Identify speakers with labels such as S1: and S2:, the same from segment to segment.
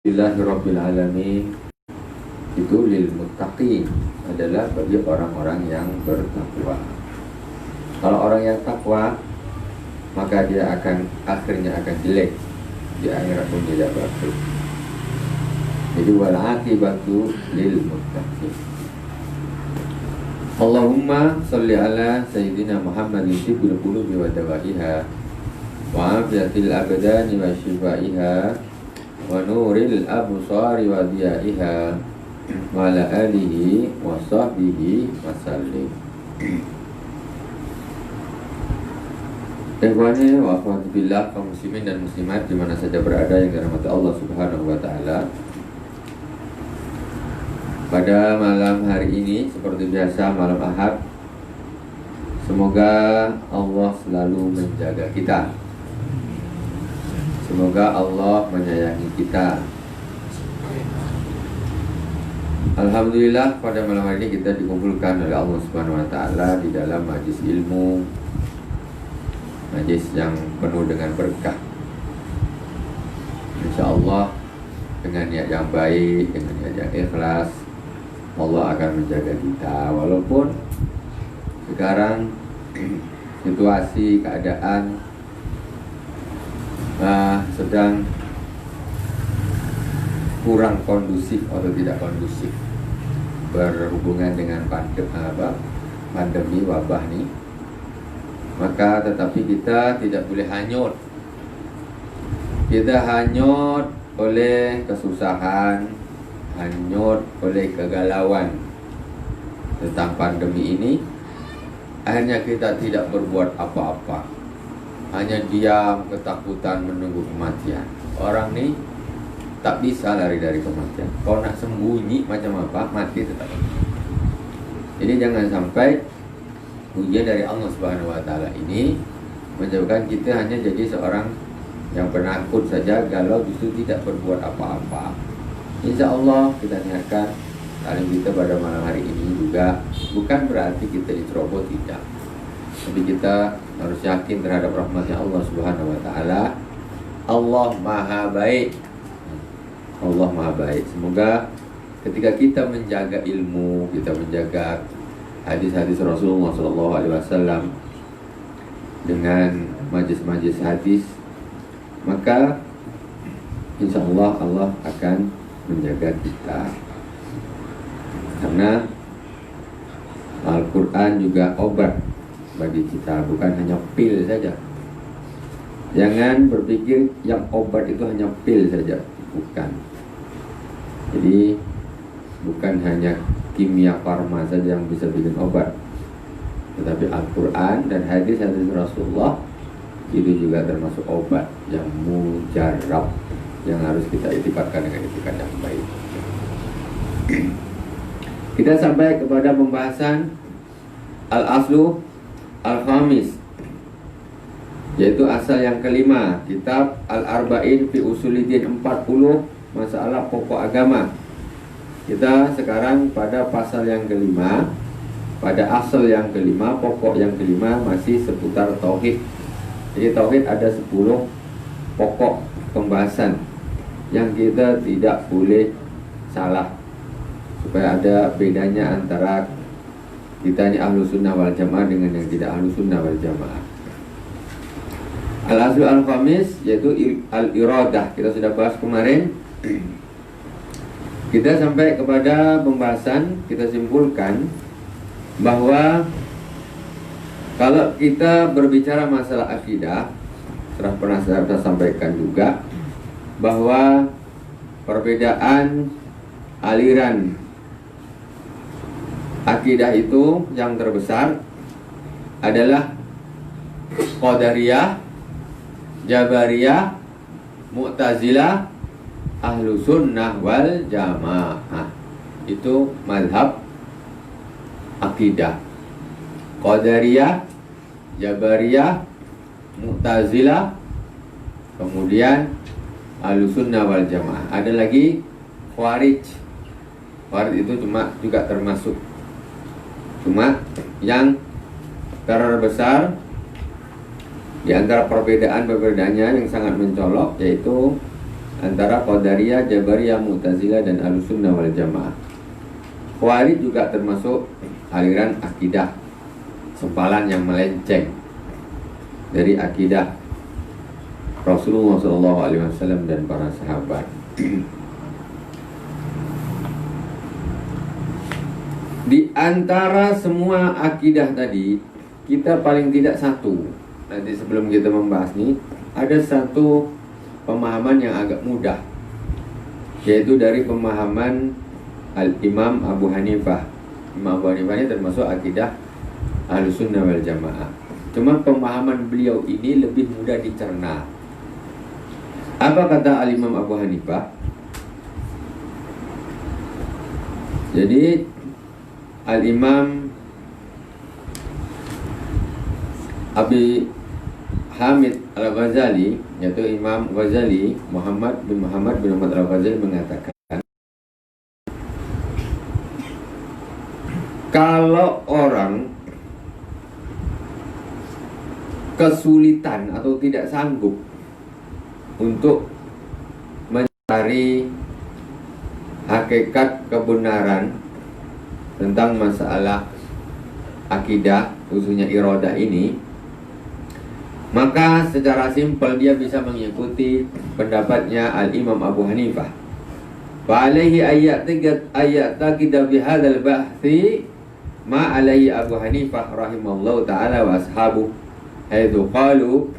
S1: Alhamdulillahirrabbilalamin. Itu lil muttaqin, adalah bagi orang-orang yang bertakwa. Kalau orang yang takwa, maka dia akhirnya akan jelek, di akhirat pun tidak bagus. Jadi wal aqibatu lil muttaqin. Allahumma sholli ala sayyidina Muhammadin tibbil qulubi wa dawaiha wa afiyatil abdani wa shifaiha wa nuril absari wa diyaiha wa ala alihi wa sahbihi wa sallim. Ikhwani wa akhwati billah, kaum muslimin dan muslimat di mana saja berada yang dirahmati Allah Subhanahu wa taala. Pada malam hari ini seperti biasa malam Ahad, semoga Allah selalu menjaga kita. Semoga Allah menyayangi kita. Alhamdulillah, pada malam hari ini kita dikumpulkan oleh Allah Subhanahu wa taala di dalam majlis ilmu, majlis yang penuh dengan berkah. Insyaallah dengan niat yang baik, dengan niat yang ikhlas, Allah akan menjaga kita. Walaupun sekarang situasi, keadaan sedang kurang kondusif atau tidak kondusif berhubungan dengan pandemi wabah ini, maka tetapi kita tidak boleh hanyut. Kita hanyut oleh kesusahan, hanyut oleh kegalauan tentang pandemi ini. Akhirnya kita tidak berbuat apa-apa, hanya diam, ketakutan menunggu kematian. Orang nih tak bisa lari dari kematian. Kalau nak sembunyi macam apa, mati tetap. Jadi jangan sampai ujian dari Allah Subhanahu wa taala ini menyebabkan kita hanya jadi seorang yang penakut saja, galau, justru tidak berbuat apa-apa. Insya Allah kita niatkan taklim kita pada malam hari ini juga bukan berarti kita dicerobot, tidak. Tapi kita harus yakin terhadap rahmatnya Allah Subhanahu wa taala. Allah Maha Baik. Allah Maha Baik. Semoga ketika kita menjaga ilmu, kita menjaga hadis-hadis Rasulullah SAW dengan majlis-majlis hadis, maka insya Allah Allah akan menjaga kita. Karena Al-Quran juga obat bagi kita, bukan hanya pil saja. Jangan berpikir yang obat itu hanya pil saja, bukan. Jadi bukan hanya kimia farma saja yang bisa bikin obat, tetapi Al-Quran dan hadis-hadis Rasulullah itu juga termasuk obat yang mujarab, yang harus kita itibatkan dengan itikat yang baik. Kita sampai kepada pembahasan Al-Aslu Al-Khamis, yaitu asal yang kelima, kitab Al-Arba'in fi Usulidin, 40 masalah pokok agama. Kita sekarang pada pasal yang kelima, pada asal yang kelima, pokok yang kelima, masih seputar tauhid. Jadi tauhid ada 10 pokok pembahasan yang kita tidak boleh salah, supaya ada bedanya antara kita ini ahlu sunnah wal jamaah dengan yang tidak ahlu sunnah wal jamaah. Al-aslu al-khamis yaitu al-iradah, kita sudah bahas kemarin. Kita sampai kepada pembahasan, kita simpulkan bahwa kalau kita berbicara masalah akidah, pernah saya sampaikan juga bahwa perbedaan aliran akidah itu yang terbesar adalah Qadariyah, Jabariyah, Mu'tazilah, Ahlu Sunnah wal Jamaah. Itu mazhab akidah. Qadariyah, Jabariyah, Mu'tazilah, kemudian Ahlu Sunnah wal Jamaah. Ada lagi Khawarij. Khawarij itu juga termasuk. Cuma yang terbesar di antara perbedaannya yang sangat mencolok, yaitu antara Qadariyah, Jabariyah, Mu'tazilah dan Ahlussunnah wal Jamaah. Khawarij juga termasuk aliran akidah sempalan yang melenceng dari akidah Rasulullah SAW dan para sahabat. Di antara semua akidah tadi, kita paling tidak satu. Nanti sebelum kita membahas nih, ada satu pemahaman yang agak mudah, yaitu dari pemahaman Al-Imam Abu Hanifah. Imam Abu Hanifah ini termasuk akidah Ahlussunnah wal Jamaah. Cuma pemahaman beliau ini lebih mudah dicerna. Apa kata Al-Imam Abu Hanifah? Jadi Al-Imam Abi Hamid Al-Ghazali, yaitu Imam Ghazali, Muhammad bin Muhammad Al-Ghazali mengatakan, kalau orang kesulitan atau tidak sanggup untuk mencari hakikat kebenaran tentang masalah akidah, khususnya iradah ini, maka secara simpel dia bisa mengikuti pendapatnya Al-Imam Abu Hanifah. Fa'alaihi ayat taqida bihadzal bahthi ma alaihi Abu Hanifah rahimallahu ta'ala wa ashabuh, haitsu qalu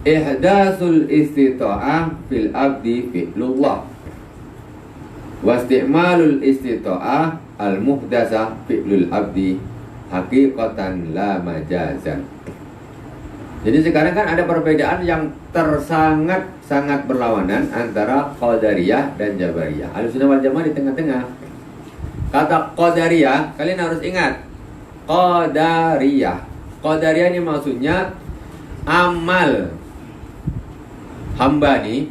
S1: ihdatsul istita'ah fil abdi fi'lullah wa isti'malul istita'ah al muhdasa fi'lul abdi haqiqatan la majazan. Jadi sekarang kan ada perbedaan yang sangat berlawanan antara Qadariyah dan Jabariyah. Ahlussunnah wal Jamaah di tengah-tengah. Kata Qadariyah, kalian harus ingat, Qadariyah ini maksudnya amal hamba nih,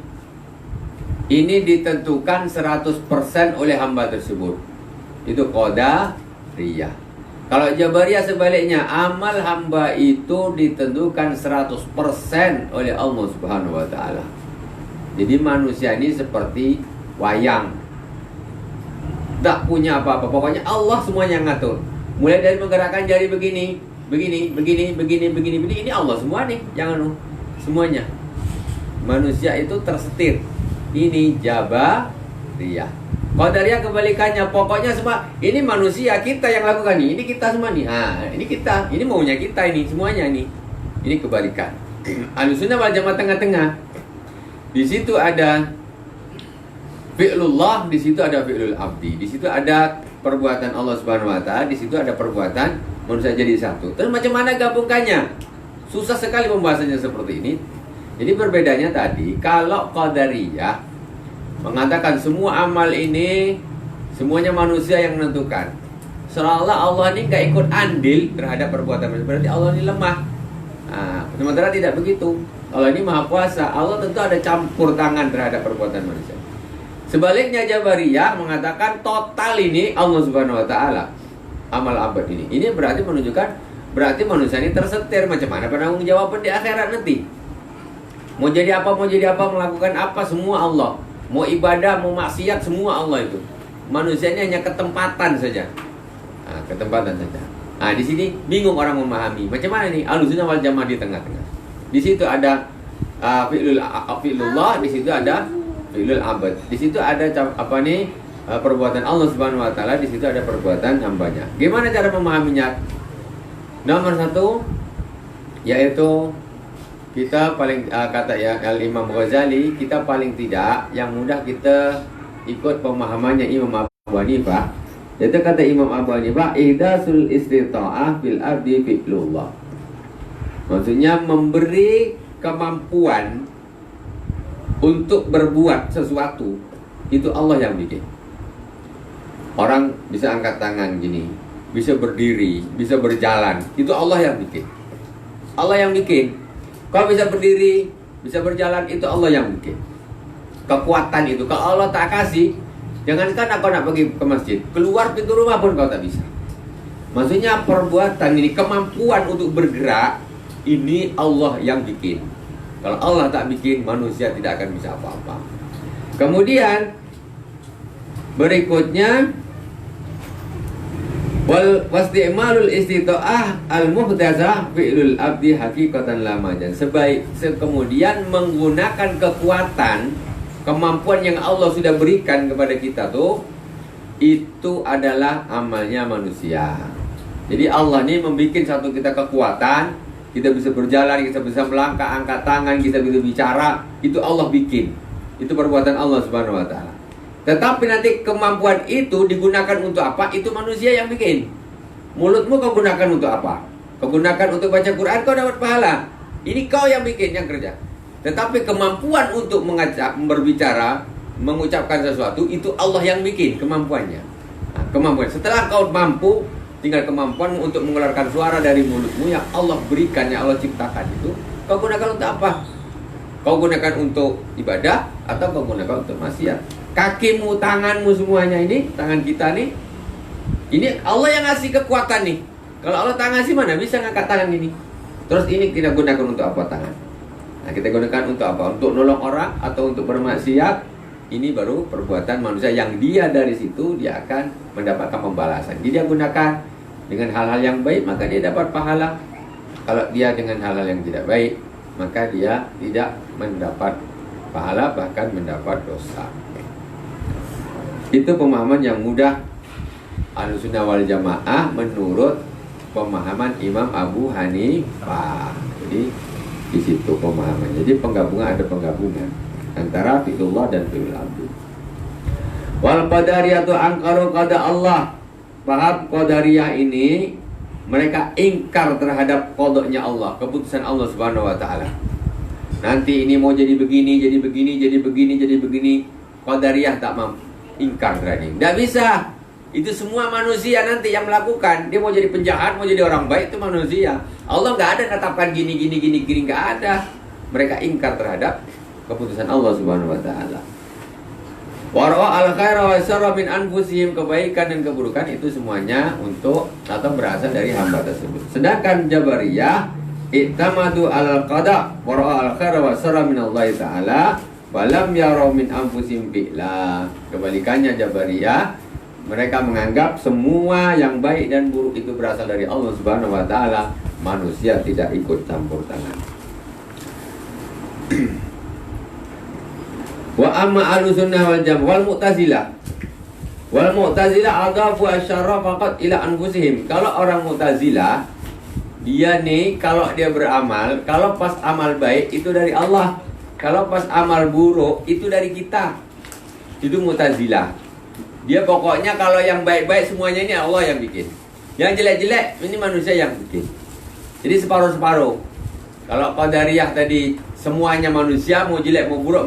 S1: ini ditentukan 100% oleh hamba tersebut. Itu Qadariyah. Kalau Jabariyah sebaliknya, amal hamba itu ditentukan 100% oleh Allah Subhanahu wa Ta'ala. Jadi manusia ini seperti wayang, tak punya apa-apa, pokoknya Allah semuanya yang ngatur. Mulai dari menggerakkan jari begini, ini Allah semua nih, jangan semuanya. Manusia itu tersetir. Ini Jabariyah. Qadariyah kebalikannya, pokoknya semua ini manusia, kita yang lakukan ini kita semua nih. Ini kita, ini maunya kita ini semuanya nih. Ini kebalikan. Ahlussunnah wal Jamaah tengah-tengah. Di situ ada fi'lullah, di situ ada fi'lul abdi, di situ ada perbuatan Allah Subhanahu wa Ta'ala, di situ ada perbuatan manusia jadi satu. Terus macam mana gabungkannya? Susah sekali pembahasannya seperti ini. Jadi berbedanya tadi, kalau Qadariyah mengatakan semua amal ini semuanya manusia yang menentukan, seolah-olah Allah ini gak ikut andil terhadap perbuatan manusia, berarti Allah ini lemah. Sementara tidak begitu. Allah ini maha kuasa, Allah tentu ada campur tangan terhadap perbuatan manusia. Sebaliknya Jabariyah mengatakan total ini Allah Subhanahu wa Ta'ala, amal abad ini. Ini berarti menunjukkan, berarti manusia ini tersetir. Macam mana penanggung jawaban di akhirat nanti? Mau jadi apa, melakukan apa, semua Allah. Mau ibadah, mau maksiat, semua Allah itu. Manusia ini hanya ketempatan saja. Ketempatan saja. Di sini bingung orang memahami. Macam mana nih? Ahlussunnah wal Jamaah di tengah-tengah. Di situ ada fi'lullah, di situ ada fi'lul abad. Di situ ada perbuatan Allah Subhanahu wa Ta'ala, di situ ada perbuatan hambanya. Gimana cara memahaminya? Nomor satu, yaitu kita paling kata ya Al-Imam Ghazali, kita paling tidak yang mudah kita ikut pemahamannya Imam Abu Hanifah. Yaitu kata Imam Abu Hanifah, ihdasul istita'ah fil abdi fi'lullah. Maksudnya memberi kemampuan untuk berbuat sesuatu, itu Allah yang bikin. Orang bisa angkat tangan gini, bisa berdiri, bisa berjalan, itu Allah yang bikin. Allah yang bikin. Kalau bisa berdiri, bisa berjalan, itu Allah yang bikin. Kekuatan itu, kalau Allah tak kasih, jangankan aku nak pergi ke masjid, keluar pintu rumah pun kau tak bisa. Maksudnya perbuatan ini, kemampuan untuk bergerak, ini Allah yang bikin. Kalau Allah tak bikin, manusia tidak akan bisa apa-apa. Kemudian berikutnya wal wasti'malul istita'ah al-muhdazah fi'lul abdi haqiqatan lamajan. Kemudian menggunakan kekuatan, kemampuan yang Allah sudah berikan kepada kita tuh, itu adalah amalnya manusia. Jadi Allah ini membuat satu kita kekuatan, kita bisa berjalan, kita bisa melangkah, angkat tangan, kita bisa bicara, itu Allah bikin. Itu perbuatan Allah Subhanahu wa ta'ala. Tetapi nanti kemampuan itu digunakan untuk apa? Itu manusia yang bikin. Mulutmu kau gunakan untuk apa? Kau gunakan untuk baca Quran, kau dapat pahala. Ini kau yang bikin, yang kerja. Tetapi kemampuan untuk mengajak, berbicara, mengucapkan sesuatu, itu Allah yang bikin kemampuannya. Nah, kemampuan. Setelah kau mampu, tinggal kemampuan untuk mengeluarkan suara dari mulutmu yang Allah berikan, yang Allah ciptakan itu, kau gunakan untuk apa? Kau gunakan untuk ibadah atau kau gunakan untuk maksiat? Kakimu, tanganmu, semuanya ini, tangan kita nih, ini Allah yang ngasih kekuatan nih. Kalau Allah tak ngasih, mana bisa ngangkat tangan ini? Terus ini kita gunakan untuk apa tangan? Nah, kita gunakan untuk apa? Untuk nolong orang atau untuk bermaksiat? Ini baru perbuatan manusia yang dia dari situ dia akan mendapatkan pembalasan. Dia gunakan dengan hal-hal yang baik, maka dia dapat pahala. Kalau dia dengan hal-hal yang tidak baik, maka dia tidak mendapat pahala, bahkan mendapat dosa. Itu pemahaman yang mudah Ahlussunnah wal Jamaah menurut pemahaman Imam Abu Hanifah. Jadi di situ pemahaman. Jadi penggabungan, ada penggabungan antara fi'lullah dan fi'lul abdi. Wal qadariyatu angkaru qada Allah. Paham qadariyah ini, mereka ingkar terhadap qadanya Allah, keputusan Allah Subhanahu wa taala. Nanti ini mau jadi begini, jadi begini, jadi begini, jadi begini. Qadariyah tak mampu, ingkar terhadap ini. Tidak bisa. Itu semua manusia nanti yang melakukan. Dia mau jadi penjahat, mau jadi orang baik, itu manusia. Allah nggak ada menetapkan gini, nggak ada. Mereka ingkar terhadap keputusan Allah Subhanahu wa taala. Wara'a al-khaira wa syarra min anfusihim, kebaikan dan keburukan itu semuanya untuk atau berasal dari hamba tersebut. Sedangkan Jabariyah i'tamadu al-qada, wara'a al-khaira wa syarra min Allah taala, wa lam yarau min anfusihim fi'la. Kebalikannya Jabariyah, mereka menganggap semua yang baik dan buruk itu berasal dari Allah Subhanahu wa taala, manusia tidak ikut campur tangan. Wa amma Ahlussunnah wal Jamaah wal Mu'tazilah. Wal Mu'tazilah adafu asyarra faqat ila anfusihim. Kalau orang Mu'tazilah, dia nih kalau dia beramal, kalau pas amal baik itu dari Allah, kalau pas amal buruk itu dari kita. Itu Mu'tazilah. Dia pokoknya kalau yang baik-baik semuanya ini Allah yang bikin. Yang jelek-jelek ini manusia yang bikin. Jadi separuh-separuh. Kalau Qadariyah tadi semuanya manusia, mau jelek mau buruk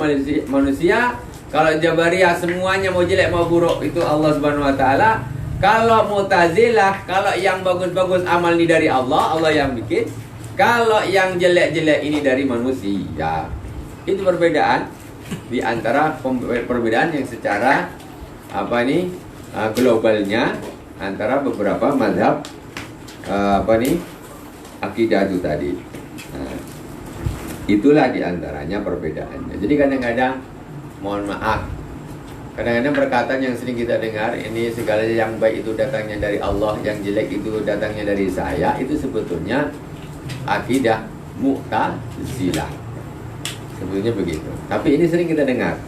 S1: manusia. Kalau Jabariyah semuanya mau jelek mau buruk itu Allah Subhanahu wa taala. Kalau Mu'tazilah, kalau yang bagus-bagus amal ini dari Allah, Allah yang bikin. Kalau yang jelek-jelek ini dari manusia. Itu perbedaan di antara perbedaan yang secara globalnya antara beberapa mazhab akidah itu tadi. Nah, itulah diantaranya perbedaannya. Jadi kadang-kadang, mohon maaf, kadang-kadang perkataan yang sering kita dengar, ini segala yang baik itu datangnya dari Allah, yang jelek itu datangnya dari saya, itu sebetulnya akidah Mu'tazilah. Sebetulnya begitu. Tapi ini sering kita dengar.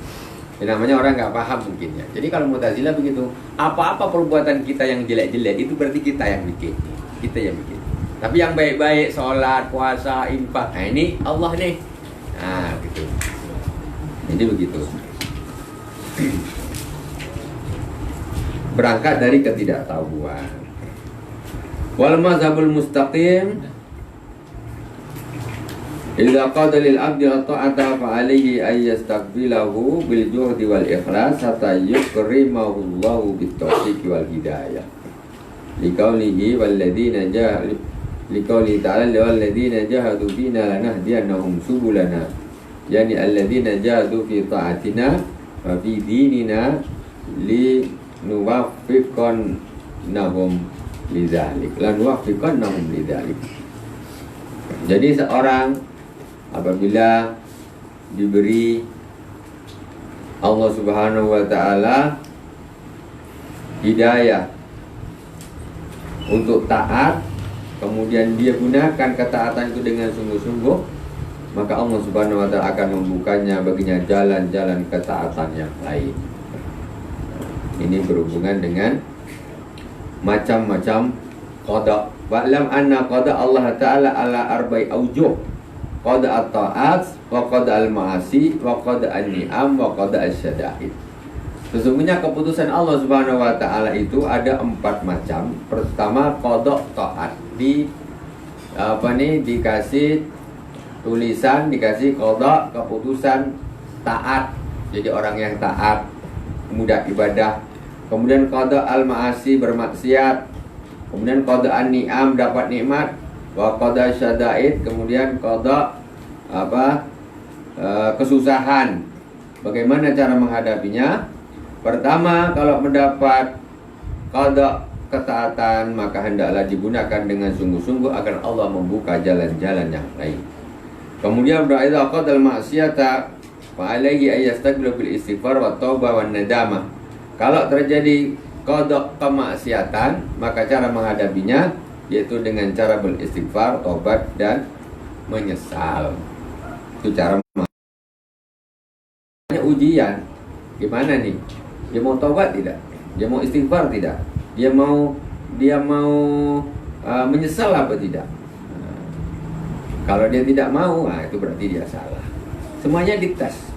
S1: Ini namanya orang nggak paham mungkin ya. Jadi kalau Mu'tazilah begitu, apa-apa perbuatan kita yang jelek-jelek itu berarti kita yang bikin. Kita yang bikin. Tapi yang baik-baik, sholat, puasa, infak, nah ini Allah nih. Nah gitu. Jadi begitu. Berangkat dari ketidaktahuan. Wal mazhabul mustaqim, idza qada lil abdi ta'ata fa alayhi ay yastaqbilahu bil juhdi wal ikhlas hatta yukrimahu Allahu bit taufiq wal hidayah. Liqaulihi wal ladzina jahadu liqauli ta'ala wal ladzina jahadu fina lanahdiyannahum subulana, yani alladzina jahadu fi ta'atina wa fi dinina li nuwaffiqannahum lidzalik la nuwaffiqannahum lidzalik. Jadi seorang apabila diberi Allah Subhanahu wa taala hidayah untuk taat, kemudian dia gunakan ketaatan itu dengan sungguh-sungguh, maka Allah Subhanahu wa taala akan membukanya baginya jalan-jalan ketaatan yang lain. Ini berhubungan dengan macam-macam qada. Wa'lam anna qada Allah taala ala arba'i aujuh. Qada at-ta'at wa qada al-ma'asi wa qada an-ni'am wa qada asy-syada'id. Sesungguhnya keputusan Allah Subhanahu wa taala itu ada 4 macam. Pertama, qada ta'at. Dikasih tulisan, dikasih qada, keputusan taat. Jadi orang yang taat, mudah ibadah. Kemudian qada al-ma'asi, bermaksiat. Kemudian qada an-ni'am, dapat nikmat. Wa qada syada'id, kemudian qada kesusahan. Bagaimana cara menghadapinya? Pertama, kalau mendapat qada ketaatan, maka hendaklah digunakan dengan sungguh-sungguh agar Allah membuka jalan-jalan yang lain. Kemudian idza qada al-ma'siyata fa alayhi ay yastaqbilu bil istighfar wa taubah wan nadamah. Kalau terjadi qada kemaksiatan, maka cara menghadapinya yaitu dengan cara beristighfar, tobat dan menyesal. Itu cara ujian. Gimana nih? Dia mau tobat tidak? Dia mau istighfar tidak? Dia mau menyesal apa tidak? Kalau dia tidak mau, itu berarti dia salah. Semuanya dites.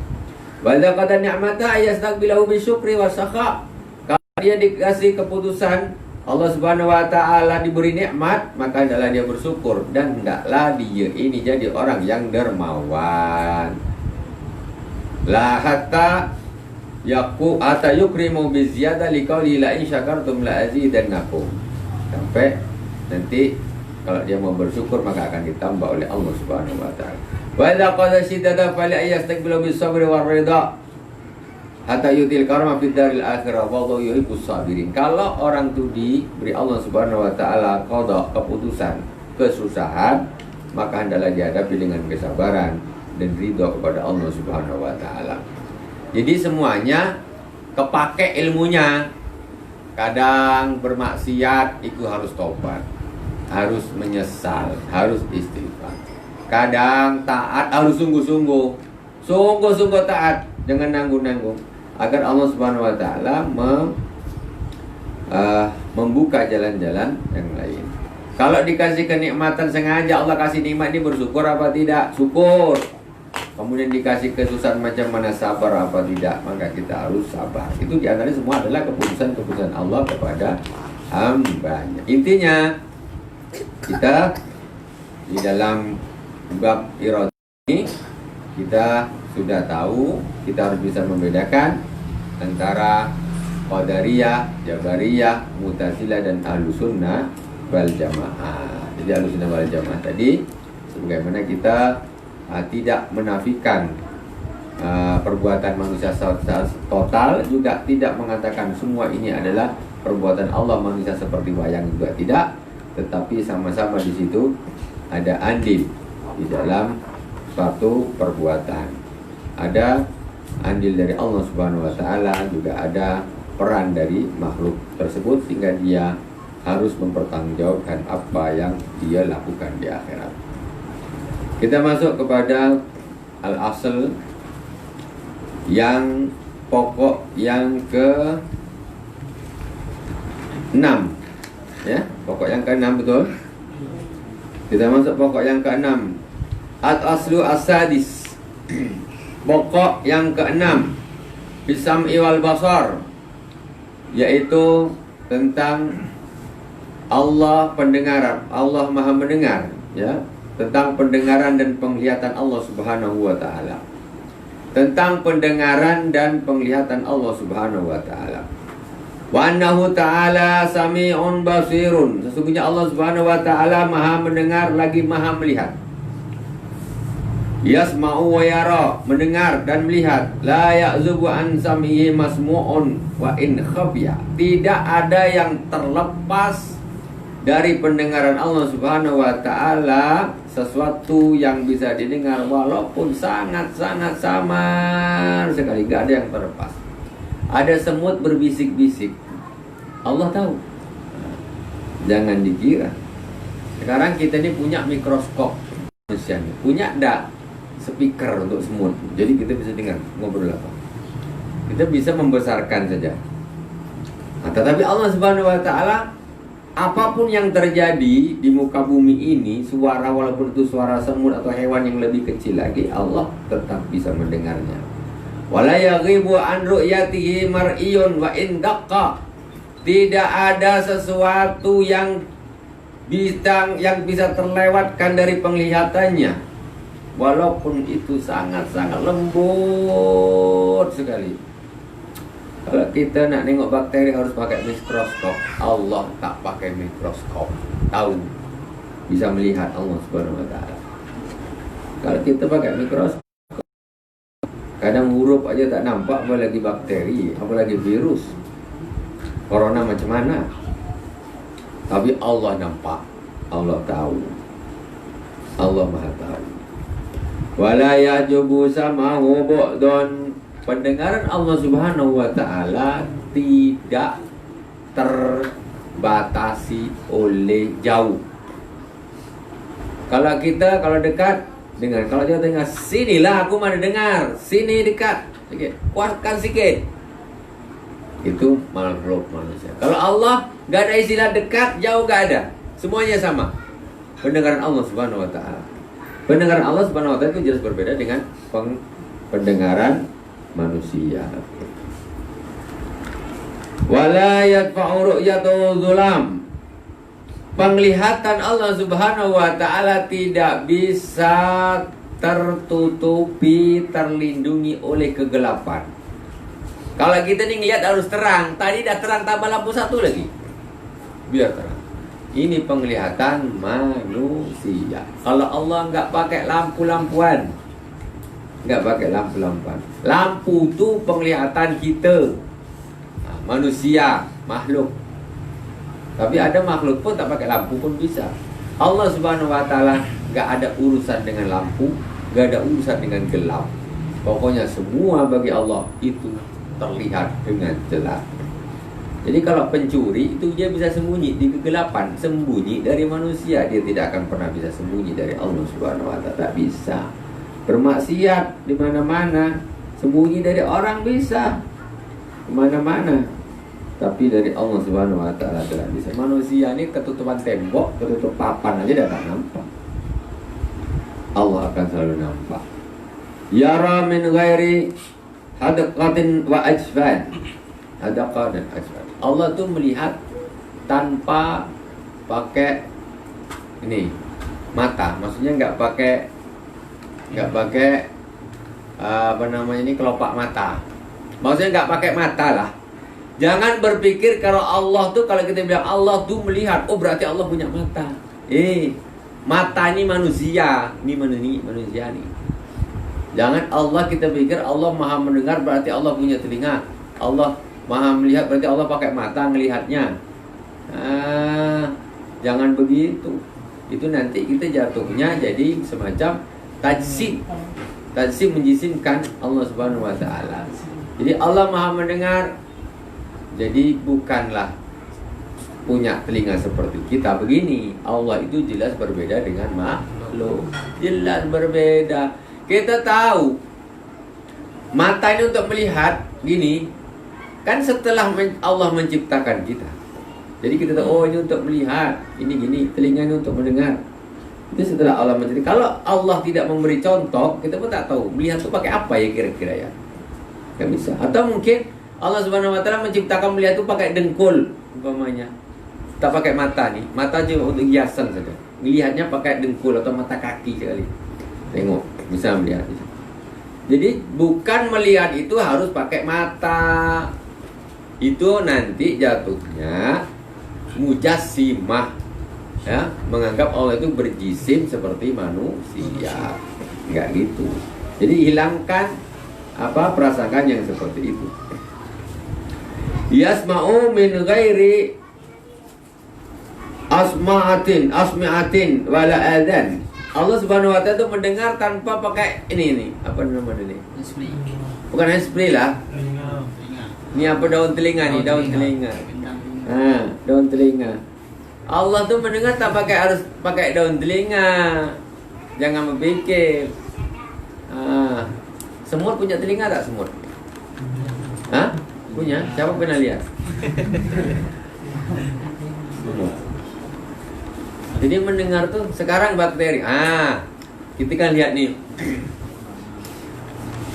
S1: Wa idza qada ni'mata yastaqbilahu bisyukri wa sakha. Kalau dia dikasih keputusan Allah Subhanahu wa taala, diberi nikmat, maka hendaklah dia bersyukur dan hendaklah dia ini jadi orang yang dermawan. La hatta yukrimu bi ziyada liqauli la in syakartum la azidannakum. Sampai nanti kalau dia mau bersyukur maka akan ditambah oleh Allah Subhanahu wa taala. Wa idza qada shiddata fala yastaqbilu bis sabri war ridha hatta yutil karma fid daril akhirah wallahu yuhibbus sabirin. Kalau orang itu diberi Allah Subhanahu wa taala qada, keputusan kesusahan, maka hendaklah dihadapi dengan kesabaran dan ridha kepada Allah Subhanahu wa taala. Jadi semuanya kepake ilmunya. Kadang bermaksiat itu harus tobat, harus menyesal, harus istighfar. Kadang taat harus sungguh-sungguh taat, jangan nanggung-nanggung, agar Allah Subhanahu wa taala membuka jalan-jalan yang lain. Kalau dikasih kenikmatan sengaja Allah kasih nikmat, ini bersyukur apa tidak? Syukur. Kemudian dikasih kesusahan macam mana, sabar apa tidak? Maka kita harus sabar. Itu diantaranya semua adalah keputusan-keputusan Allah kepada hambanya. Intinya kita di dalam bab iradah ini kita sudah tahu, kita harus bisa membedakan antara Qadariyah, Jabariyah, Mu'tazilah dan Ahlussunnah wal Jamaah. Jadi Ahlussunnah wal Jamaah tadi sebagaimana kita tidak menafikan perbuatan manusia total, juga tidak mengatakan semua ini adalah perbuatan Allah, manusia seperti wayang juga tidak, tetapi sama-sama di situ ada andil di dalam suatu perbuatan. Ada andil dari Allah Subhanahu wa taala, juga ada peran dari makhluk tersebut, sehingga dia harus mempertanggungjawabkan apa yang dia lakukan di akhirat. Kita masuk kepada al-asl yang pokok yang ke-6, ya, pokok yang ke-6, betul. Kita masuk pokok yang ke-6, al-aslu as-sadis. Pokok yang ke-6, bisam'i wal basar, yaitu tentang Allah pendengaran. Allah Maha mendengar, ya, tentang pendengaran dan penglihatan Allah Subhanahu wa taala. Tentang pendengaran dan penglihatan Allah Subhanahu wa taala. Wa annahu ta'ala sami'un basirun. Sesungguhnya Allah Subhanahu wa taala Maha mendengar lagi Maha melihat. Yasma'u wa yara, mendengar dan melihat. La ya'zubu an sam'ihi masmu'un wa in khafiya. Tidak ada yang terlepas dari pendengaran Allah Subhanahu wa taala sesuatu yang bisa didengar walaupun sangat-sangat samar sekali, gak ada yang terlepas. Ada semut berbisik-bisik, Allah tahu. Jangan dikira sekarang kita ini punya mikroskop manusia, punya enggak speaker untuk semut, jadi kita bisa dengar ngobrol apa, kita bisa membesarkan saja. Nah, tetapi Allah Subhanahu wa taala, apapun yang terjadi di muka bumi ini, suara walaupun itu suara semut atau hewan yang lebih kecil lagi, Allah tetap bisa mendengarnya. Wala yaghibu an ru'yatihi mar'iyun wa in daqqa. Tidak ada sesuatu yang bisa terlewatkan dari penglihatannya, walaupun itu sangat-sangat lembut sekali. Kalau kita nak nengok bakteri harus pakai mikroskop, Allah tak pakai mikroskop, tahu, bisa melihat Allah Subhanahu wa taala. Kalau kita pakai mikroskop, kadang huruf aja tak nampak, apalagi bakteri, apalagi virus. Corona macam mana? Tapi Allah nampak, Allah tahu, Allah Maha tahu. Wala yajubu samahu bu'dun. Pendengaran Allah Subhanahu wa taala tidak terbatasi oleh jauh. Kalau dekat dengar, kalau jauh dengar, sinilah aku mana dengar, sini dekat, sikit, kuatkan sikit. Itu makhluk manusia. Kalau Allah gak ada istilah dekat, jauh gak ada, semuanya sama. Pendengaran Allah Subhanahu wa taala. Pendengaran Allah Subhanahu wa taala itu jelas berbeda dengan pendengaran manusia. Wala yadfa'u ru'yatu zulam. Penglihatan Allah Subhanahu wa taala tidak bisa tertutupi, terlindungi oleh kegelapan. Kalau kita nih ngelihat harus terang, tadi dah terang tambah lampu satu lagi, biar terang. Ini penglihatan manusia. Kalau Allah nggak pakai lampu-lampuan, nggak pakai lampu-lampuan. Lampu itu penglihatan kita, manusia, makhluk. Tapi ada makhluk pun tak pakai lampu pun bisa. Allah Subhanahu wa taala nggak ada urusan dengan lampu, nggak ada urusan dengan gelap. Pokoknya semua bagi Allah itu terlihat dengan jelas. Jadi kalau pencuri itu dia bisa sembunyi di kegelapan, sembunyi dari manusia, dia tidak akan pernah bisa sembunyi dari Allah Subhanahu wa taala, tak bisa. Bermaksiat di mana-mana, sembunyi dari orang bisa kemana-mana, tapi dari Allah Subhanahu wa taala tidak bisa. Manusia ini ketutupan tembok, ketutup papan aja tak nampak, Allah akan selalu nampak. Yara min ghairi hadaqatin wa ajfan. Hadaqah dan ajfan. Allah tuh melihat tanpa pakai ini mata, maksudnya nggak pakai kelopak mata. Maksudnya nggak pakai mata lah. Jangan berpikir kalau Allah tuh, kalau kita bilang Allah tuh melihat, oh berarti Allah punya mata. Mata ini manusia, ini manusia nih. Jangan Allah kita pikir Allah maha mendengar berarti Allah punya telinga. Allah maha melihat berarti Allah pakai mata ngelihatnya. Jangan begitu. Itu nanti kita jatuhnya jadi semacam tajsim. Tajsim menjisimkan Allah Subhanahu wa taala. Jadi Allah maha mendengar. Jadi bukanlah punya telinga seperti kita begini. Allah itu jelas berbeda dengan makhluk. Jelas berbeda. Kita tahu mata ini untuk melihat gini kan setelah Allah menciptakan kita. Jadi kita tahu, oh ini untuk melihat, ini gini, telinga ini untuk mendengar. Itu setelah Allah menciptakan. Kalau Allah tidak memberi contoh, kita pun tak tahu melihat itu pakai apa ya kira-kira ya. Gak bisa. Atau mungkin Allah Subhanahu wa taala menciptakan melihat itu pakai dengkul umpamanya. Tak pakai mata nih. Mata cuma untuk hiasan saja. Melihatnya pakai dengkul atau mata kaki sekali. Tengok, bisa melihat. Jadi bukan melihat itu harus pakai mata. Itu nanti jatuhnya mujassimah, ya, menganggap Allah itu berjisim seperti manusia. Enggak gitu. Jadi hilangkan prasangkaan yang seperti itu. Yasma'u min ghairi asmi'atin wala adzan. Allah Subhanahu wa taala itu mendengar tanpa pakai ini apa namanya ini? Bukan handsfree lah. Ini apa, daun telinga nih, daun telinga. Daun telinga. Allah tuh mendengar tak harus pakai daun telinga. Jangan berpikir. Semut punya telinga tak semut? Punya? Siapa pernah lihat? Jadi mendengar tuh sekarang bakteri. Kita kan lihat nih.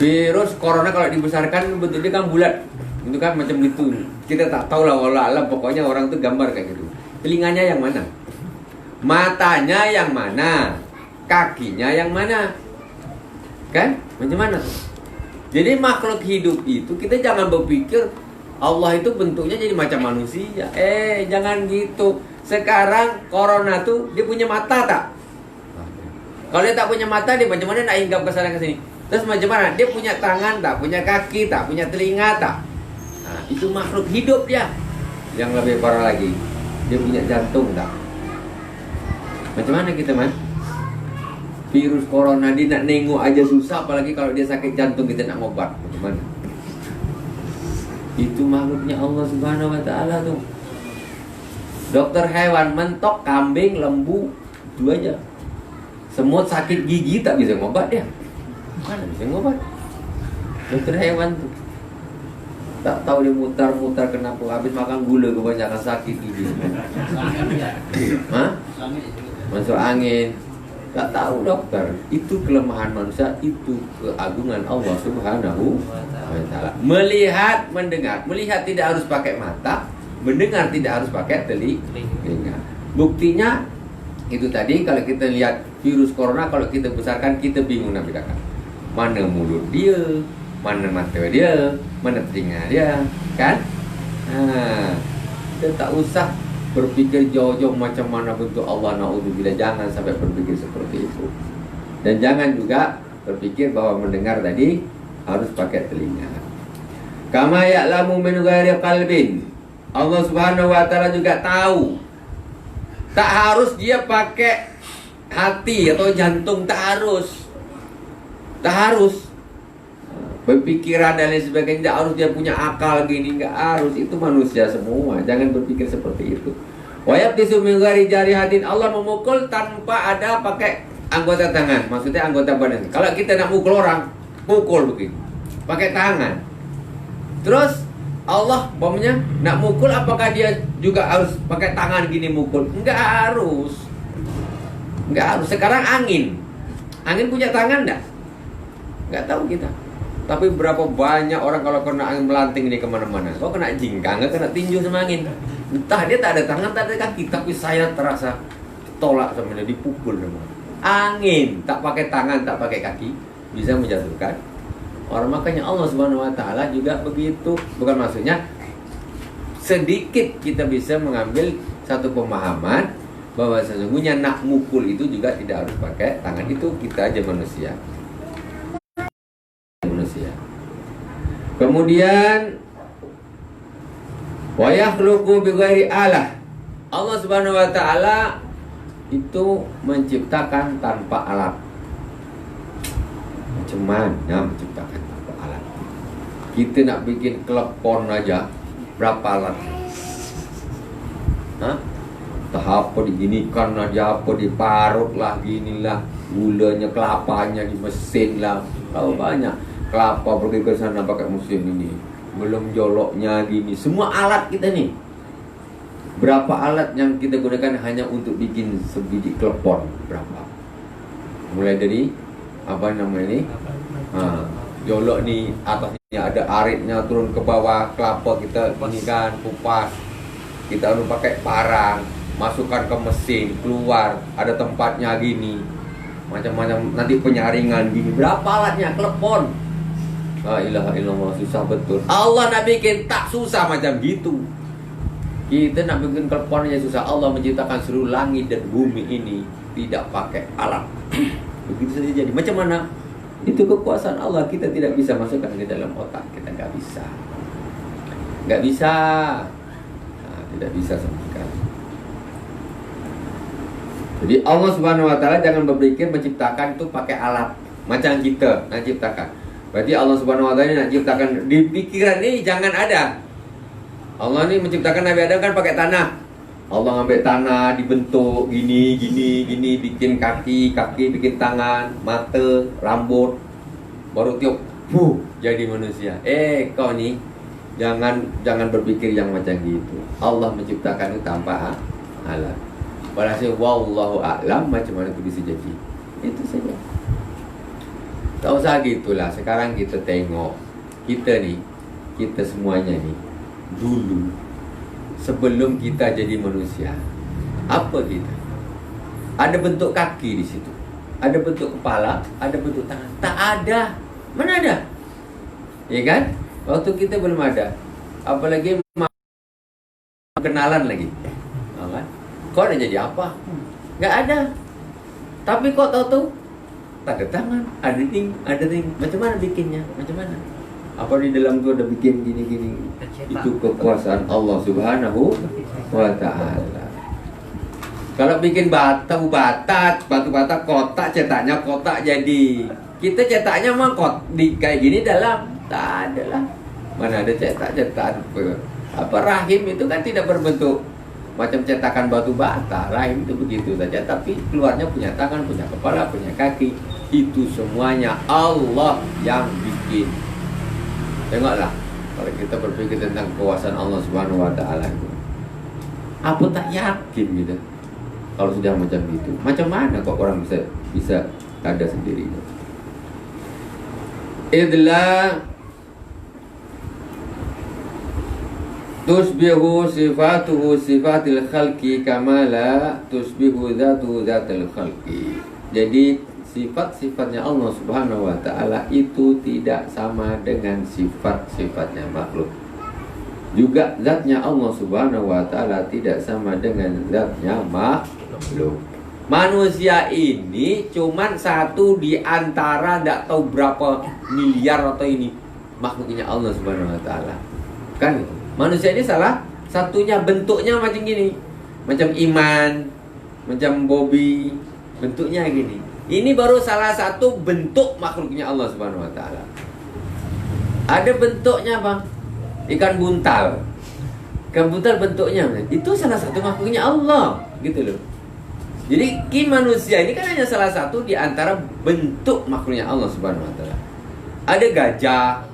S1: Virus corona kalau dibesarkan bentuknya kan bulat. Itu kan macam gitu. Kita tak tahu lah, wallah alam, pokoknya orang tuh gambar kayak gitu. Telinganya yang mana? Matanya yang mana? Kakinya yang mana? Kan? Macam mana tuh? Jadi makhluk hidup itu kita jangan berpikir Allah itu bentuknya jadi macam manusia. Jangan gitu. Sekarang corona tuh dia punya mata tak? Kalau dia tak punya mata, dia macam mana nak hinggap ke sana ke sini? Terus macam mana? Dia punya tangan tak? Punya kaki tak? Punya telinga tak? Itu makhluk hidup dia. Yang lebih parah lagi, dia punya jantung tak? Macam mana kita, man? Virus corona dia nak nengok aja susah, apalagi kalau dia sakit jantung kita nak ngobat. Macam mana? Itu makhluknya Allah Subhanahu wa taala tuh. Dokter hewan mentok kambing, lembu, itu aja. Semut sakit gigi tak bisa ngobat dia. Mana bisa ngobat? Dokter hewan tuh. Tak tahu dia mutar-mutar kenapa habis makan gula kebanyakan sakit gigi. Masuk angin. Tak tahu dokter. Itu kelemahan manusia, itu keagungan Allah Subhanahu wa taala. Melihat, mendengar. Melihat tidak harus pakai mata, mendengar tidak harus pakai telinga. Buktinya itu tadi, kalau kita lihat virus corona, kalau kita besarkan kita bingung nak bedakan. Mana mulut dia, mana mata dia, mana telinga dia, kan? Kita tak usah berpikir jauh-jauh macam mana bentuk Allah, na'udzubillah. Jangan sampai berpikir seperti itu. Dan jangan juga berpikir bahwa mendengar tadi harus pakai telinga. Kama ya'lamu min ghairi qalbin. Allah Subhanahu wa taala juga tahu. Tak harus dia pakai hati atau jantung, tak harus. Tak harus. Berpikiran dan lain sebagainya, tidak harus dia punya akal gini, enggak harus. Itu manusia semua, jangan berpikir seperti itu. Wa yabtisu min ghairi jarihatin. Allah memukul tanpa ada pakai anggota tangan, maksudnya anggota badan. Kalau kita nak mukul orang, pukul begini, pakai tangan. Terus Allah bomnya nak mukul, apakah dia juga harus pakai tangan gini mukul? Enggak harus. Enggak harus. Sekarang angin punya tangan enggak? Enggak tahu kita. Tapi berapa banyak orang kalau kena angin melanting ini kemana-mana. Kau kena jingkang, kena tinju sama angin. Entah dia tak ada tangan, tak ada kaki, tapi saya terasa tolak sama dia, dipukul sama angin. Tak pakai tangan, tak pakai kaki, bisa menjatuhkan orang. Makanya Allah Subhanahu wa taala juga begitu. Bukan maksudnya sedikit kita bisa mengambil satu pemahaman bahwa sesungguhnya nak mukul itu juga tidak harus pakai tangan. Itu kita aja manusia. Kemudian wa yakhluqu bighairi alah. Allah Subhanahu wa taala itu menciptakan tanpa alat. Macam mana menciptakan tanpa alat? Kita nak bikin klepon aja berapa alat? Tahap apa diginikan aja, apa diparut lah, ginilah, gulanya, kelapanya di mesin lah. Tahu banyak. Kelapa pergi ke sana pakai mesin ini, belum joloknya gini, semua alat kita nih. Berapa alat yang kita gunakan hanya untuk bikin sebiji klepon? Berapa? Mulai dari apa namanya ini? Jolok nih, atasnya ada aritnya turun ke bawah, kelapa kita ini kan kupas, kita harus pakai parang, masukkan ke mesin, keluar, ada tempatnya gini, macam-macam, nanti penyaringan gini. Berapa alatnya? Klepon. La ilaha illallah, susah betul. Allah nak bikin tak susah macam gitu. Kita nak bikin klepon aja susah. Allah menciptakan seluruh langit dan bumi ini tidak pakai alat. Begitu saja jadi. Macam mana? Itu kekuasaan Allah. Kita tidak bisa masukkan ke dalam otak. Kita nggak bisa. Nggak bisa. Tidak bisa sama sekali. Jadi Allah Subhanahu wa taala jangan berpikir menciptakan itu pakai alat macam kita nak ciptakan. Berarti Allah Subhanahu wa taala nak ciptakan di pikiran ini jangan ada. Allah ni menciptakan Nabi Adam kan pakai tanah. Allah ambil tanah dibentuk gini bikin kaki, bikin tangan, mata, rambut. Baru tiup, jadi manusia. Kau ni jangan berpikir yang macam gitu. Allah menciptakan itu tanpa alat. Walhasil wallahu a'lam macam mana itu bisa jadi. Itu saja. Tak usah gitulah. Sekarang kita tengok kita semuanya ni dulu sebelum kita jadi manusia, apa kita? Ada bentuk kaki di situ, ada bentuk kepala, ada bentuk tangan. Tak ada. Mana ada? Ya kan? Waktu kita belum ada. Apalagi kenalan lagi. Kan? Kau nak jadi apa? Nggak ada. Tapi kau tahu tak ada tangan, ada ting. Macam mana bikinnya? Macam mana? Apa di dalam tu ada bikin gini. Itu kekuasaan Allah Subhanahu wa taala. Kalau bikin batu bata kotak, cetaknya kotak jadi. Kita cetaknya mah di kayak gini dalam. Tak ada lah. Mana ada cetak apa rahim itu kan tidak berbentuk macam cetakan batu bata. Rahim itu begitu saja, tapi keluarnya punya tangan, punya kepala, punya kaki. Itu semuanya Allah yang bikin. Tengoklah, kalau kita berpikir tentang kekuasaan Allah Subhanahu wa taala itu, apa tak yakin gitu? Kalau sudah macam itu, macam mana kok orang bisa ada sendiri? Idla tusbihu sifatuhu sifatil khalqi kama la tusbihu dzatuhu dzatil khalqi. Jadi sifat-sifatnya Allah Subhanahu wa taala itu tidak sama dengan sifat-sifatnya makhluk. Juga zatnya Allah Subhanahu wa taala tidak sama dengan zatnya makhluk. Manusia ini cuman satu di antara tidak tahu berapa miliar atau ini makhluknya Allah Subhanahu wa taala. Kan itu. Manusia ini salah satunya, bentuknya macam gini. Macam Iman, macam Bobby, bentuknya gini. Ini baru salah satu bentuk makhluknya Allah Subhanahu wa taala. Ada bentuknya bang, ikan buntal. Ikan buntal bentuknya itu salah satu makhluknya Allah, gitu loh. Jadi manusia ini kan hanya salah satu di antara bentuk makhluknya Allah Subhanahu wa taala. Ada gajah,